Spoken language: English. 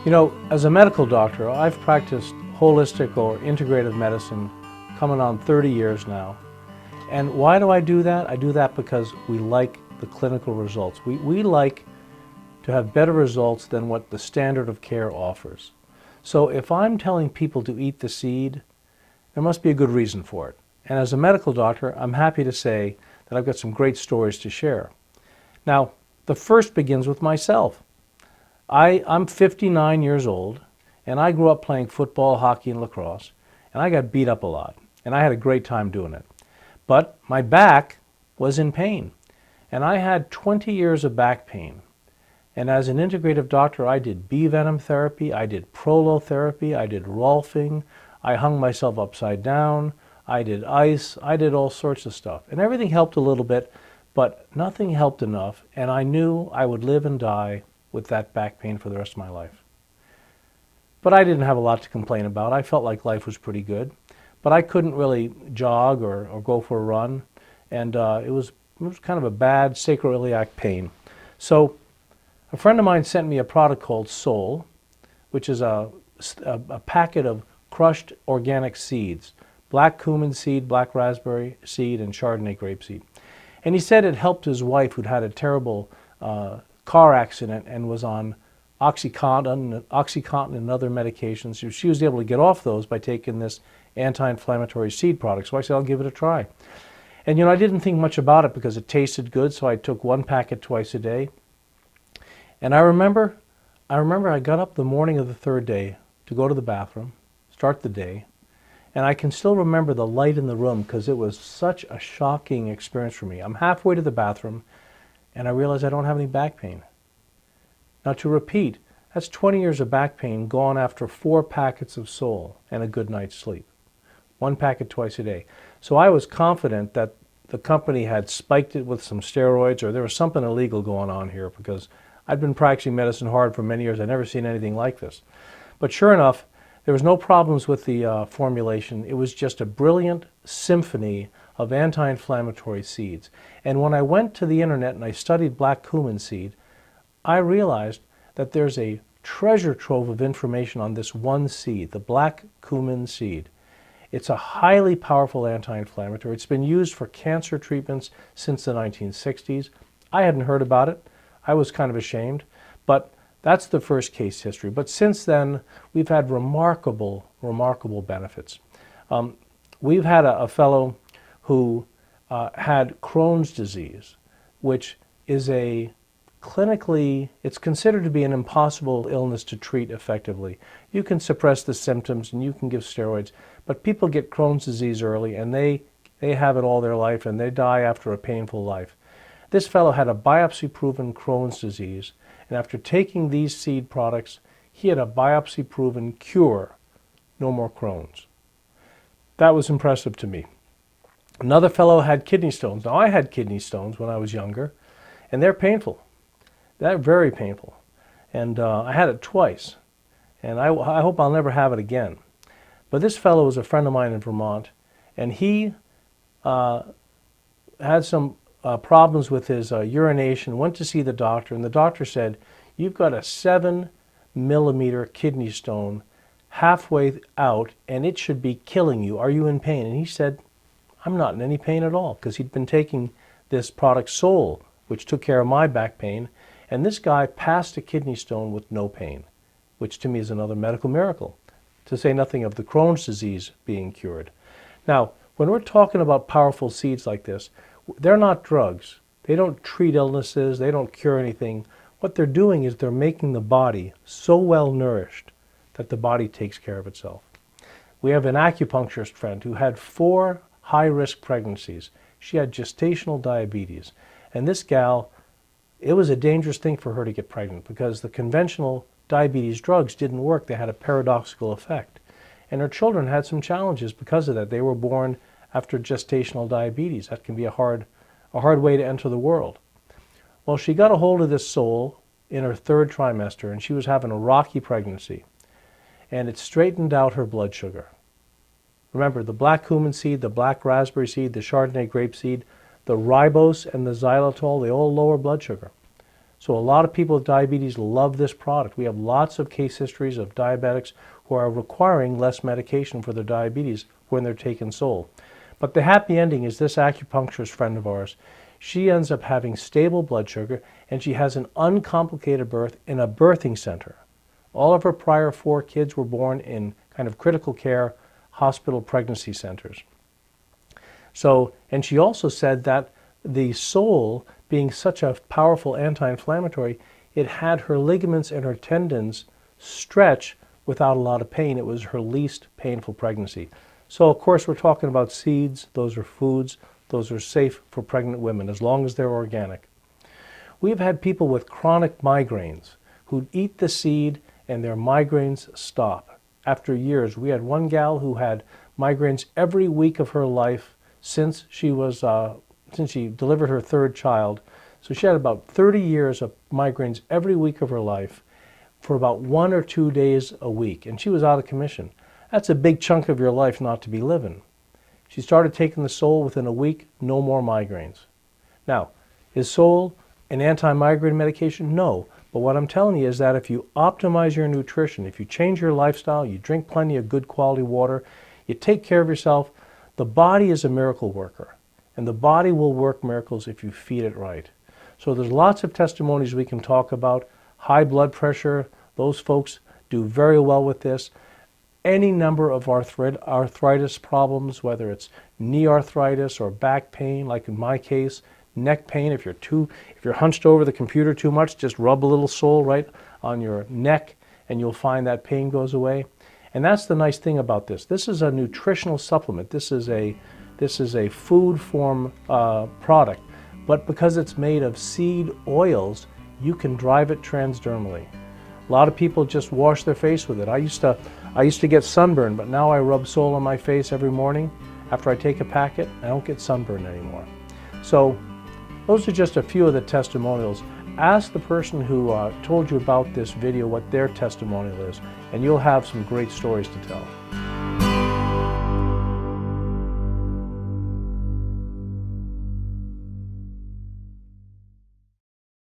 You know, as a medical doctor, I've practiced holistic or integrative medicine coming on 30 years now. And why do I do that? I do that because we like the clinical results. We like to have better results than what the standard of care offers. So if I'm telling people to eat the seed, there must be a good reason for it. And as a medical doctor, I'm happy to say that I've got some great stories to share. Now, the first begins with myself. I'm 59 years old, and I grew up playing football, hockey, and lacrosse, and I got beat up a lot, and I had a great time doing it. But my back was in pain, and I had 20 years of back pain. And as an integrative doctor, I did bee venom therapy, I did prolotherapy, I did rolfing, I hung myself upside down, I did ice, I did all sorts of stuff. And everything helped a little bit, but nothing helped enough, and I knew I would live and die with that back pain for the rest of my life. But I didn't have a lot to complain about. I felt like life was pretty good. But I couldn't really jog or go for a run, and it was kind of a bad sacroiliac pain. So a friend of mine sent me a product called Soul, which is a packet of crushed organic seeds, black cumin seed, black raspberry seed, and Chardonnay grape seed. And he said it helped his wife, who'd had a terrible car accident and was on Oxycontin and other medications. She was able to get off those by taking this anti-inflammatory seed product. So I said, I'll give it a try. And you know, I didn't think much about it because it tasted good, so I took one packet twice a day. And I remember I got up the morning of the third day to go to the bathroom, start the day, and I can still remember the light in the room because it was such a shocking experience for me. I'm halfway to the bathroom, and I realize I don't have any back pain. Now to repeat, that's 20 years of back pain gone after 4 packets of Soul and a good night's sleep. 1 packet twice a day. So I was confident that the company had spiked it with some steroids, or there was something illegal going on here, because I'd been practicing medicine hard for many years. I'd never seen anything like this. But sure enough, there was no problems with the formulation. It was just a brilliant symphony of anti-inflammatory seeds. And when I went to the internet and I studied black cumin seed, I realized that there's a treasure trove of information on this one seed, the black cumin seed. It's a highly powerful anti-inflammatory. It's been used for cancer treatments since the 1960s. I hadn't heard about it. I was kind of ashamed, but that's the first case history. But since then, we've had remarkable benefits. We've had a fellow who had Crohn's disease, which is it's considered to be an impossible illness to treat effectively. You can suppress the symptoms and you can give steroids, but people get Crohn's disease early and they have it all their life and they die after a painful life. This fellow had a biopsy-proven Crohn's disease, and after taking these seed products, he had a biopsy-proven cure, no more Crohn's. That was impressive to me. Another fellow had kidney stones. Now, I had kidney stones when I was younger, and they're painful. They're very painful. And I had it twice, and I hope I'll never have it again. But this fellow was a friend of mine in Vermont, and he had some problems with his urination, went to see the doctor, and the doctor said, you've got a 7-millimeter kidney stone halfway out, and it should be killing you. Are you in pain? And he said, I'm not in any pain at all, because he'd been taking this product Soul, which took care of my back pain, and this guy passed a kidney stone with no pain, which to me is another medical miracle, to say nothing of the Crohn's disease being cured. Now, when we're talking about powerful seeds like this, they're not drugs. They don't treat illnesses. They don't cure anything. What they're doing is they're making the body so well nourished that the body takes care of itself. We have an acupuncturist friend who had 4 high-risk pregnancies. She had gestational diabetes. And this gal, it was a dangerous thing for her to get pregnant because the conventional diabetes drugs didn't work. They had a paradoxical effect. And her children had some challenges because of that. They were born after gestational diabetes. That can be a hard way to enter the world. Well, she got a hold of this Soul in her 3rd trimester, and she was having a rocky pregnancy. And it straightened out her blood sugar. Remember, the black cumin seed, the black raspberry seed, the Chardonnay grape seed, the ribose and the xylitol, they all lower blood sugar. So a lot of people with diabetes love this product. We have lots of case histories of diabetics who are requiring less medication for their diabetes when they're taking Sol. But the happy ending is this acupuncturist friend of ours. She ends up having stable blood sugar, and she has an uncomplicated birth in a birthing center. All of her prior 4 kids were born in kind of critical care hospital pregnancy centers. So, and she also said that the Sol, being such a powerful anti-inflammatory, it had her ligaments and her tendons stretch without a lot of pain. It was her least painful pregnancy. So of course we're talking about seeds. Those are foods. Those are safe for pregnant women as long as they're organic. We've had people with chronic migraines who eat the seed and their migraines stop. After years, we had one gal who had migraines every week of her life since she delivered her 3rd child. So she had about 30 years of migraines every week of her life for about 1 or 2 days a week, and she was out of commission. That's a big chunk of your life not to be living. She started taking the Sol within a week, no more migraines. Now, is Sol an anti-migraine medication? No. But what I'm telling you is that if you optimize your nutrition, if you change your lifestyle, you drink plenty of good quality water, you take care of yourself, the body is a miracle worker. And the body will work miracles if you feed it right. So there's lots of testimonies we can talk about. High blood pressure, those folks do very well with this. Any number of arthritis problems, whether it's knee arthritis or back pain, like in my case, neck pain. If you're hunched over the computer too much, just rub a little Sol right on your neck and you'll find that pain goes away. And that's the nice thing about this. This is a nutritional supplement. This is a food form product, but because it's made of seed oils, you can drive it transdermally. A lot of people just wash their face with it. I used to get sunburn, but now I rub Sol on my face every morning after I take a packet. I don't get sunburn anymore. So those are just a few of the testimonials. Ask the person who told you about this video what their testimonial is, and you'll have some great stories to tell.